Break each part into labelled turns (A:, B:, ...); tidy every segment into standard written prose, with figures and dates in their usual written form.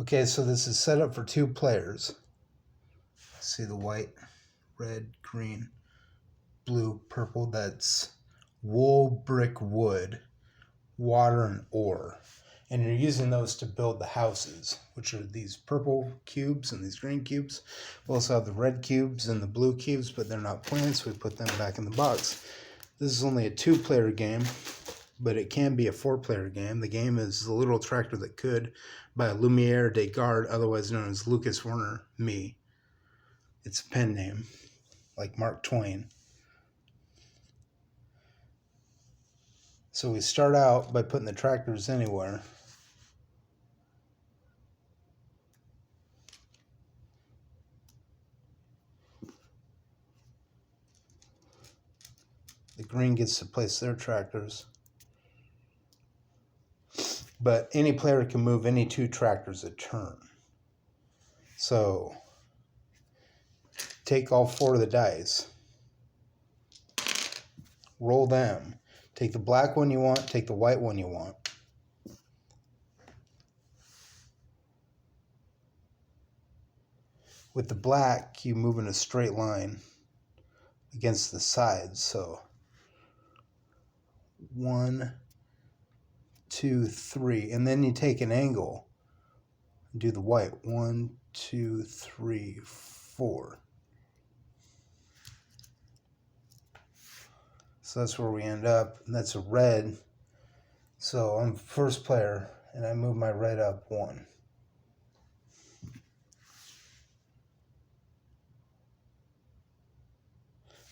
A: Okay, so this is set up for 2 players. See the white, red, green, blue, purple. That's wool, brick, wood, water, and ore. And you're using those to build the houses, which are these purple cubes and these green cubes. We also have the red cubes and the blue cubes, but they're not plants. We put them back in the box. This is only a 2-player game, but it can be a 4-player game. The game is The Little Tractor That Could by Lumiere de Garde, otherwise known as Lucas Werner, me. It's a pen name, like Mark Twain. So we start out by putting the tractors anywhere. The green gets to place their tractors. But any player can move any 2 tractors a turn. So take all 4 of the dice. Roll them. Take the black one you want, take the white one you want. With the black, you move in a straight line against the sides. So 1, 2, 3. And then you take an angle and do the white. 1, 2, 3, 4. So that's where we end up. And that's a red. So I'm first player, and I move my red up 1.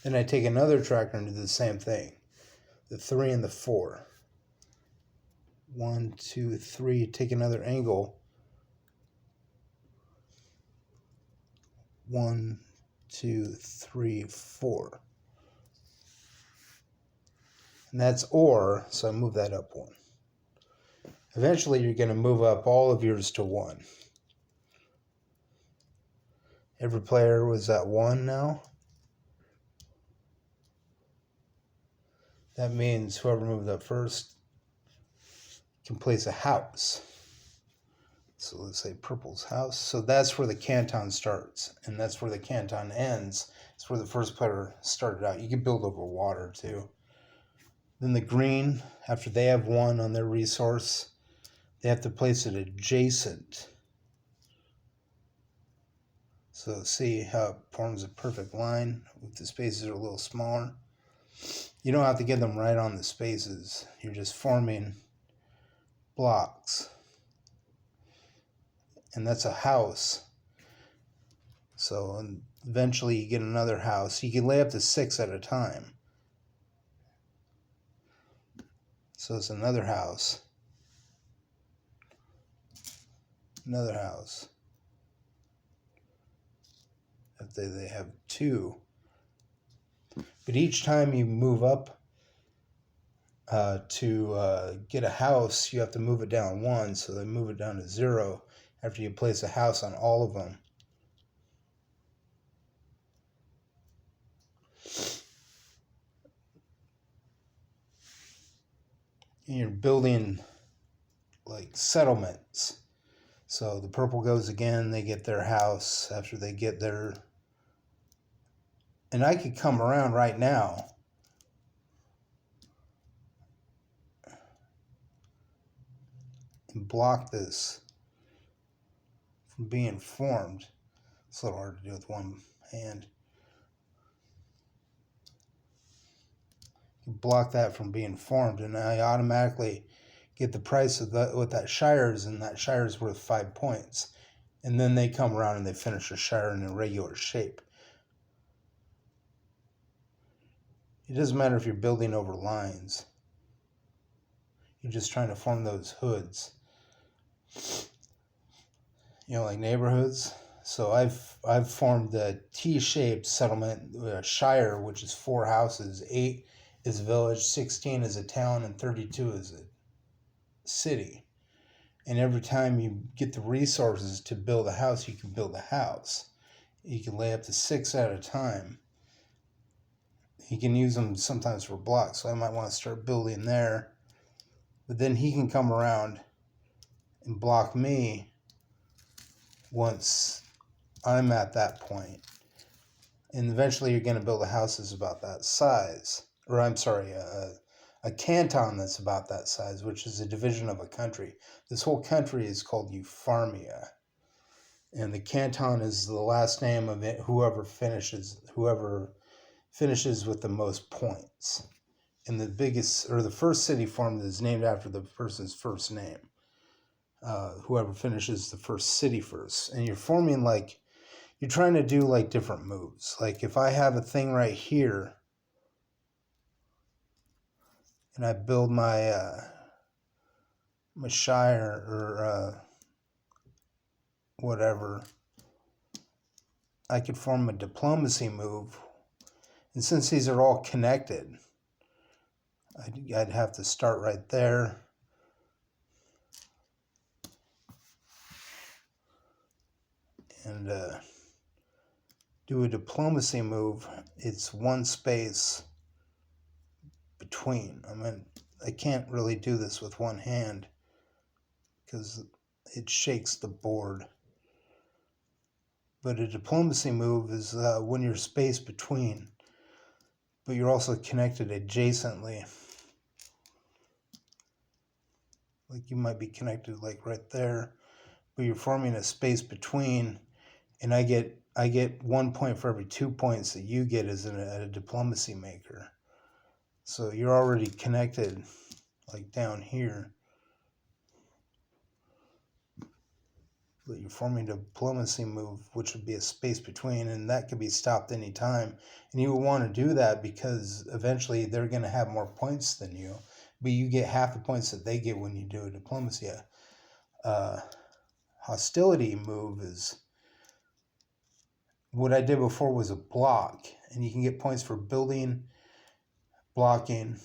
A: Then I take another tractor and do the same thing. The 3 and the 4. 1, 2, 3. Take another angle. 1, 2, 3, 4. And that's ore, so I move that up 1. Eventually, you're going to move up all of yours to 1. Every player was at 1 now. That means whoever moved up first can place a house. So let's say purple's house. So that's where the canton starts, and that's where the canton ends. It's where the first player started out. You can build over water too. Then the green, after they have 1 on their resource, they have to place it adjacent. So see how it forms a perfect line if the spaces are a little smaller. You don't have to get them right on the spaces. You're just forming blocks. And that's a house. So eventually you get another house. You can lay up to 6 at a time. So it's another house. Another house. If they have 2. But each time you move up to get a house, you have to move it down 1. So they move it down to 0 after you place a house on all of them. And you're building like settlements. So the purple goes again, they get their house after they get their... And I could come around right now and block this from being formed. It's a little hard to do with one hand. You block that from being formed, and I automatically get the price of what that shire is, and that shire is worth 5 points. And then they come around and they finish a shire in a regular shape. It doesn't matter if you're building over lines. You're just trying to form those hoods. You know, like neighborhoods. So I've formed the T-shaped settlement, shire, which is 4 houses. 8 is a village, 16 is a town, and 32 is a city. And every time you get the resources to build a house, you can build a house. You can lay up to 6 at a time. He can use them sometimes for blocks, so I might want to start building there. But then he can come around and block me once I'm at that point. And eventually you're going to build a house that's about that size. Or I'm sorry, a canton that's about that size, which is a division of a country. This whole country is called Eupharmia. And the canton is the last name of it, whoever finishes with the most points. And the first city formed is named after the person's first name. Whoever finishes the first city first. And you're forming you're trying to do different moves. Like if I have a thing right here and I build my shire or whatever, I could form a diplomacy move. And since these are all connected, I'd have to start right there. And do a diplomacy move. It's one space between. I can't really do this with one hand because it shakes the board. But a diplomacy move is when you're spaced between, but you're also connected adjacently. Like you might be connected right there, but you're forming a space between, and I get 1 point for every 2 points that you get as a diplomacy maker. So you're already connected down here. But you're forming a diplomacy move, which would be a space between, and that could be stopped anytime. And you would want to do that because eventually they're going to have more points than you, but you get half the points that they get when you do a diplomacy. Hostility move is what I did before was a block, and you can get points for building, blocking.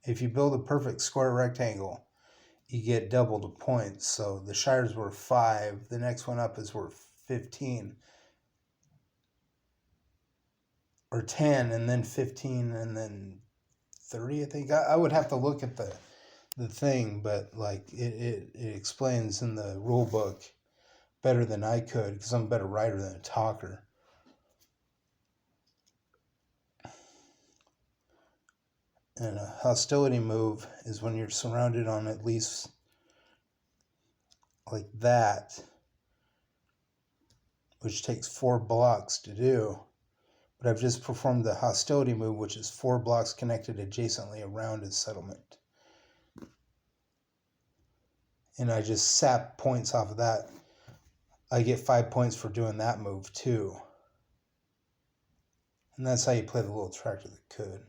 A: If you build a perfect square rectangle, you get double the points. So the shire's worth 5. The next one up is worth 15. Or 10, and then 15, and then 30, I think. I would have to look at the thing, but it explains in the rule book better than I could because I'm a better writer than a talker. And a hostility move is when you're surrounded on at least like that, which takes 4 blocks to do. But I've just performed the hostility move, which is 4 blocks connected adjacently around a settlement. And I just sap points off of that. I get 5 points for doing that move too. And that's how you play the little tractor that could.